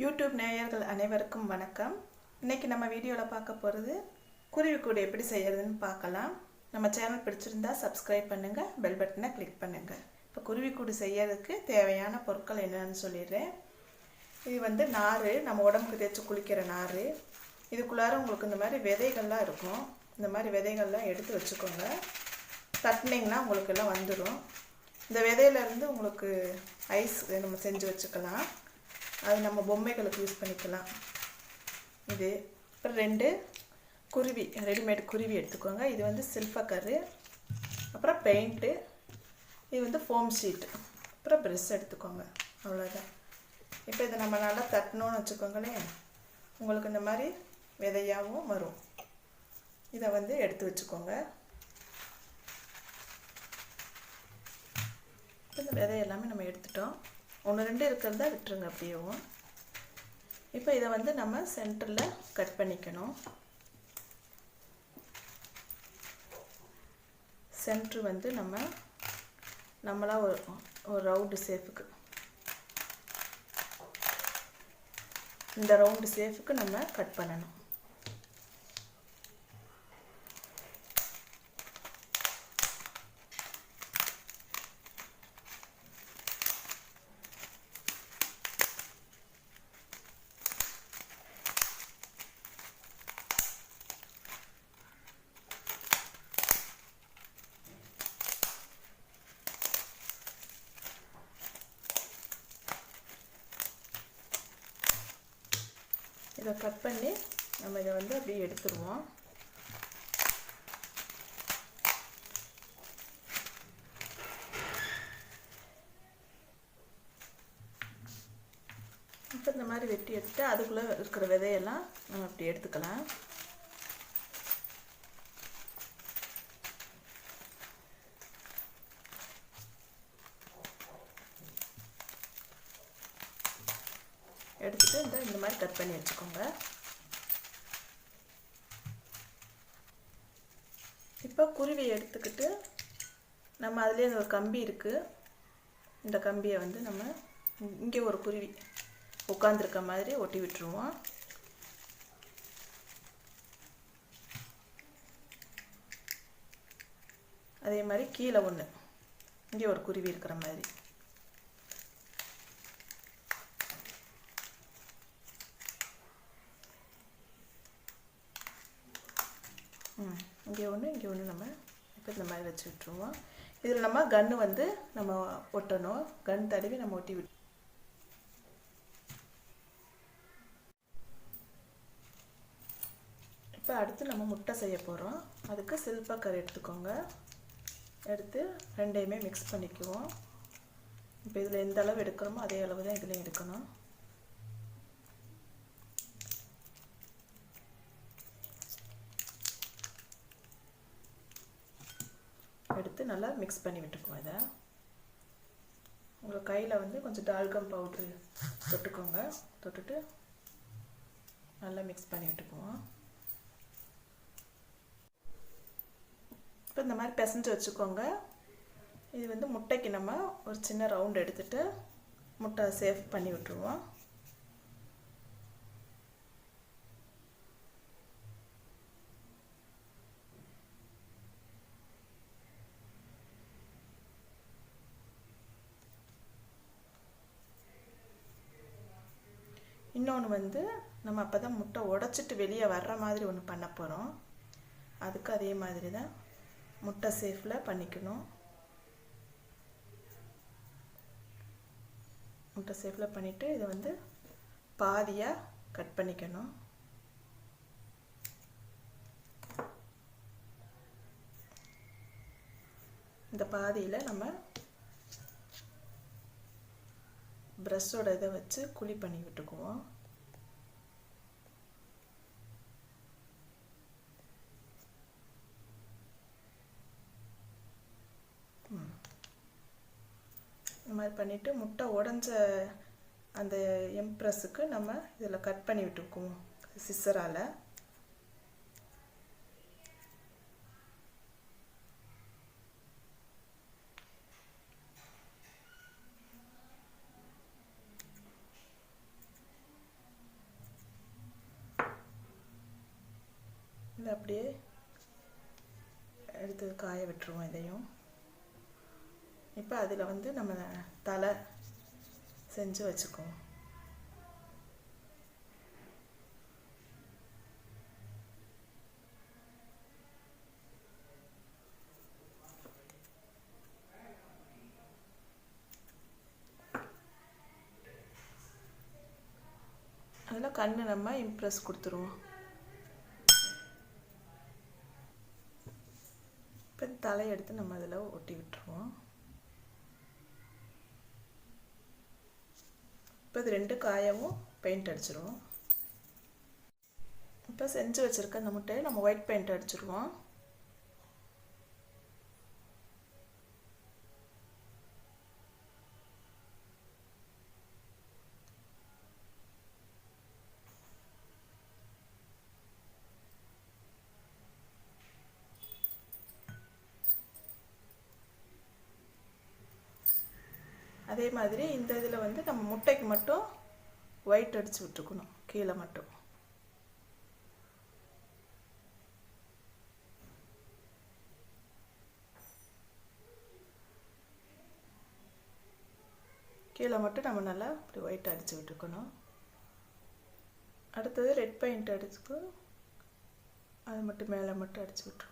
YouTube நேயர்கள் அனைவருக்கும் வணக்கம். இன்னைக்கு நம்ம வீடியோவில் பார்க்க போகிறது குருவி கூடு எப்படி செய்யறதுன்னு பார்க்கலாம். நம்ம சேனல் பிடிச்சிருந்தா சப்ஸ்கிரைப் பண்ணுங்கள், பெல் பட்டனை கிளிக் பண்ணுங்கள். இப்போ குருவி கூடு செய்யறதுக்கு தேவையான பொருட்கள் என்னென்னு சொல்லிடுறேன். இது நார், நம்ம உடம்புக்கு தேய்ச்சி குளிக்கிற நார். இதுக்குள்ளார உங்களுக்கு இந்த மாதிரி விதைகள்லாம் இருக்கும். இந்த மாதிரி விதைகள்லாம் எடுத்து வச்சுக்கோங்க. தட்டினீங்கன்னா உங்களுக்கு எல்லாம் வந்துடும். இந்த விதையிலேருந்து உங்களுக்கு ஐஸ் நம்ம செஞ்சு வச்சுக்கலாம். அது நம்ம பொம்மைகளுக்கு யூஸ் பண்ணிக்கலாம். இது அப்புறம் 2 குருவி, ரெடிமேட் குருவி எடுத்துக்கோங்க. இது சில்ஃபக்கரு, அப்புறம் பெயிண்ட்டு, இது ஃபோம் ஷீட்டு, அப்புறம் ப்ரெஷ் எடுத்துக்கோங்க. அவ்வளோதான். இப்போ இதை நம்ம நல்லா தட்டணும்னு வச்சுக்கோங்களேன், உங்களுக்கு இந்த மாதிரி விதையாகவும் வரும். இதை எடுத்து வச்சுக்கோங்க. இந்த விதை எல்லாமே நம்ம எடுத்துட்டோம். 1-2 இருக்கிறதா விட்டுருங்க அப்படியேவும். இப்போ இதை நம்ம சென்டரில் கட் பண்ணிக்கணும். சென்ட்ரு நம்மளா ஒரு ரவுண்டு ஷேப்புக்கு, இந்த ரவுண்டு ஷேப்புக்கு நம்ம கட் பண்ணணும். இதை கட் பண்ணி நம்ம இதை அப்படியே எடுத்துருவோம். இப்போ இந்த மாதிரி வெட்டி எடுத்துட்டு அதுக்குள்ளே இருக்கிற விதையெல்லாம் நம்ம அப்படி எடுத்துக்கலாம். எடுத்துட்டு இந்த மாதிரி கட் பண்ணி வச்சுக்கோங்க. இப்போ குருவி எடுத்துக்கிட்டு நம்ம அதுலேயே ஒரு கம்பி இருக்குது. இந்த கம்பியை நம்ம இங்கே ஒரு குருவி உட்காந்துருக்க மாதிரி ஒட்டி விட்டுருவோம். அதே மாதிரி கீழே ஒன்று, இங்கே ஒரு குருவி இருக்கிற மாதிரி. இங்கே ஒன்று நம்ம இப்போ இந்த மாதிரி வச்சு விட்டுருவோம். இதில் நம்ம கன்று நம்ம ஒட்டணும். கன் தடவி நம்ம ஒட்டி விட்டு, இப்போ அடுத்து நம்ம முட்டை செய்ய போகிறோம். அதுக்கு சில்பக்கர் எடுத்துக்கோங்க. எடுத்து ரெண்டையுமே மிக்ஸ் பண்ணிக்குவோம். இப்போ இதில் எந்த அளவு எடுக்கிறோமோ அதே அளவு தான் இதுலேயும் எடுக்கணும். எடுத்து நல்லா மிக்ஸ் பண்ணி விட்டுக்குவோம். இதை உங்கள் கையில் கொஞ்சம் டால்கம் பவுட்ரு தொட்டுக்கோங்க. தொட்டுட்டு நல்லா மிக்ஸ் பண்ணி விட்டுக்குவோம். இப்போ இந்த மாதிரி பிசைஞ்சு வச்சுக்கோங்க. இது முட்டைக்கு நம்ம ஒரு சின்ன ரவுண்ட் எடுத்துட்டு முட்டை சேஃப் பண்ணி விட்டுருவோம். இன்னொன்று நம்ம அப்போ தான் முட்டை உடச்சிட்டு வெளியே வர்ற மாதிரி ஒன்று பண்ண போகிறோம். அதுக்கு அதே மாதிரி தான் முட்டை சேஃபில் பண்ணிக்கணும். முட்டை சேஃபில் பண்ணிவிட்டு இதை பாதியாக கட் பண்ணிக்கணும். இந்த பாதியில் நம்ம ப்ரஷ்ஷோட இதை வச்சு குழி பண்ணி விட்டுக்குவோம். இந்த மாதிரி பண்ணிவிட்டு முட்டை உடஞ்ச அந்த எம்ப்ரஸுக்கு நம்ம இதில் கட் பண்ணி விட்டுக்குவோம் சிசரால். இதை அப்படியே எடுத்து காய விட்டுருவோம் இதையும். இப்போ அதில் வந்து நம்ம தலை செஞ்சு வச்சுக்குவோம். அதில் கண்ணு நம்ம இம்ப்ரெஸ் கொடுத்துருவோம். இப்போ தலையை எடுத்து நம்ம அதில் ஒட்டி விட்டுருவோம். இப்போ இது 2 காயவும் பெயிண்ட் அடிச்சிருவோம். இப்போ செஞ்சு வச்சுருக்க அந்த முட்டையை நம்ம ஒயிட் பெயிண்ட் அடிச்சிருவோம். அதே மாதிரி இந்த இதில் வந்து நம்ம முட்டைக்கு மட்டும் ஒயிட் அடித்து விட்டுக்கணும், கீழே மட்டும். கீழே மட்டும் நம்ம நல்லா இப்படி ஒயிட் அடித்து விட்டுக்கணும். அடுத்தது ரெட் பெயிண்ட் அடிச்சுக்கு அது மட்டும் மேலே மட்டும் அடித்து விட்டுருவோம்.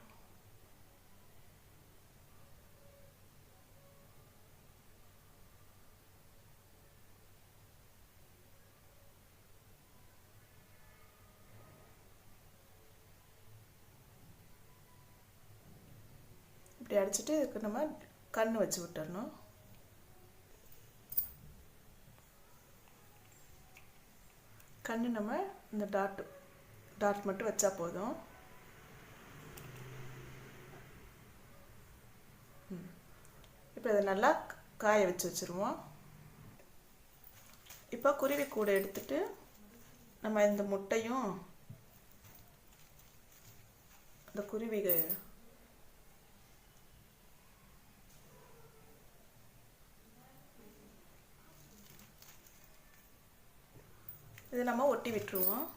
இப்படி அடிச்சுட்டு இதுக்கு நம்ம கண் வச்சு விட்டுறணும். கண் நம்ம இந்த டாட் மட்டும் வச்சா போதும். இப்போ இதை நல்லா காய வச்சுருவோம். இப்போ குருவி கூட எடுத்துட்டு நம்ம இந்த முட்டையும் இந்த குருவி இதை நம்ம ஒட்டி விட்டுருவோம்.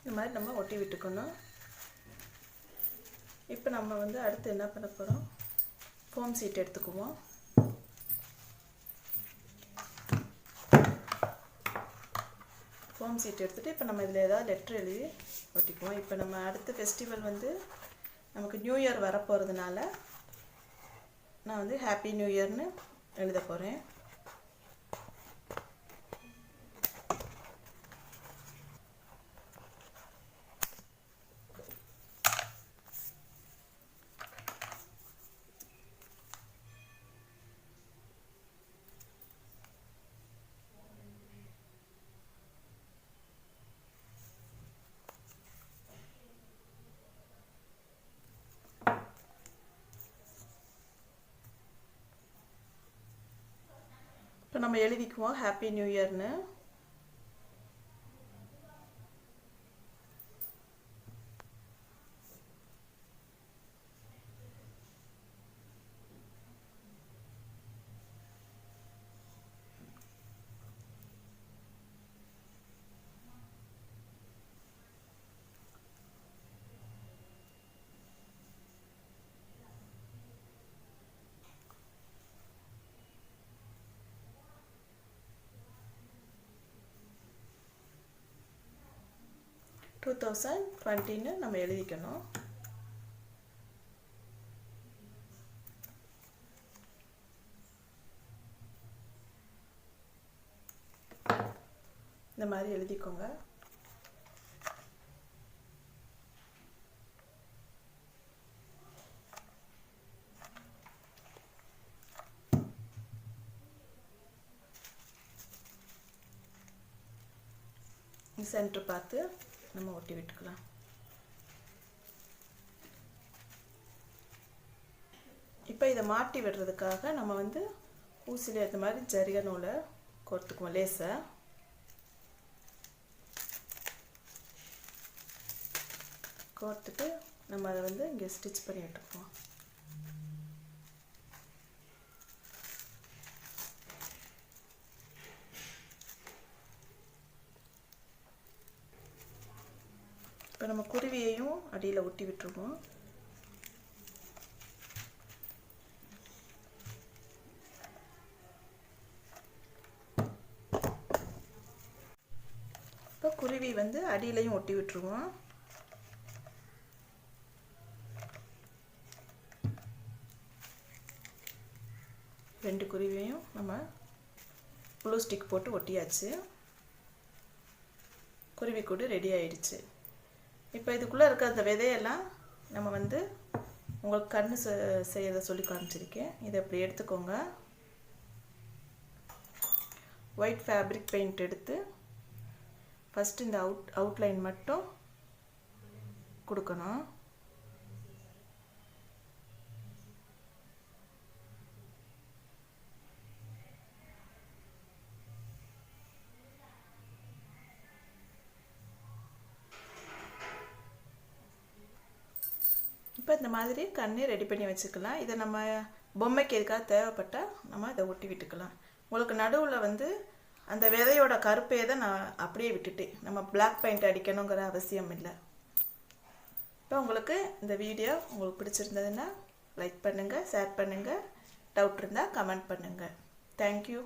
இந்த மாதிரி நம்ம ஒட்டி விட்டுக்கணும். இப்போ நம்ம வந்து அடுத்து என்ன பண்ண போகிறோம், ஃபோம் சீட் எடுத்துக்குவோம். ஃபோம் சீட் எடுத்துகிட்டு இப்போ நம்ம இதில் ஏதாவது லெட்ரு எழுதி ஒட்டிக்குவோம். இப்போ நம்ம அடுத்த ஃபெஸ்டிவல் வந்து நமக்கு நியூ இயர் வரப்போகிறதுனால நான் வந்து ஹாப்பி நியூ இயர்னு எழுத போகிறேன். இப்போ நம்ம எழுதிக்குவோம் ஹாப்பி நியூ இயர்னு. டூ 2020ன்னு நம்ம எழுதிக்கணும். இந்த மாதிரி எழுதிக்கோங்க. சென்டர் பார்த்து நம்ம ஒட்டி விட்டுக்கலாம். இப்போ இதை மாட்டி விடுறதுக்காக நம்ம வந்து ஊசியில் ஏற்ற மாதிரி ஜரிகை நூலை கோர்த்துக்குவோம் லேசாக. கோர்த்துட்டு நம்ம அதை வந்து இங்கே ஸ்டிச் பண்ணி விட்டுக்குவோம். இப்போ நம்ம குருவியையும் அடியில் ஒட்டி விட்டுருவோம். இப்போ குருவி வந்து அடியிலையும் ஒட்டி விட்டுருவோம். ரெண்டு குருவியையும் நம்ம ப்ளூ ஸ்டிக் போட்டு ஒட்டியாச்சு. குருவி கூடு ரெடி ஆயிடுச்சு. இப்போ இதுக்குள்ளே இருக்க அந்த விதையெல்லாம் நம்ம வந்து உங்களுக்கு கண்ணு செய்யறத சொல்லி காமிச்சிருக்கேன். இதை அப்படி எடுத்துக்கோங்க. ஒயிட் ஃபேப்ரிக் பெயிண்ட் எடுத்து ஃபஸ்ட்டு இந்த அவுட்லைன் மட்டும் கொடுக்கணும். இப்போ இந்த மாதிரி கண்ணு ரெடி பண்ணி வச்சுக்கலாம். இதை நம்ம பொம்மைக்கு எதுக்காக தேவைப்பட்டால் நம்ம இதை ஒட்டி விட்டுக்கலாம். உங்களுக்கு நடுவில் வந்து அந்த விதையோட கருப்பையை தான் நான் அப்படியே விட்டுட்டேன். நம்ம பிளாக் பெயிண்ட் அடிக்கணுங்கிற அவசியம் இல்லை. இப்போ உங்களுக்கு இந்த வீடியோ உங்களுக்கு பிடிச்சிருந்ததுன்னா லைக் பண்ணுங்கள், ஷேர் பண்ணுங்கள், டவுட் இருந்தால் கமெண்ட் பண்ணுங்கள். தேங்க்யூ.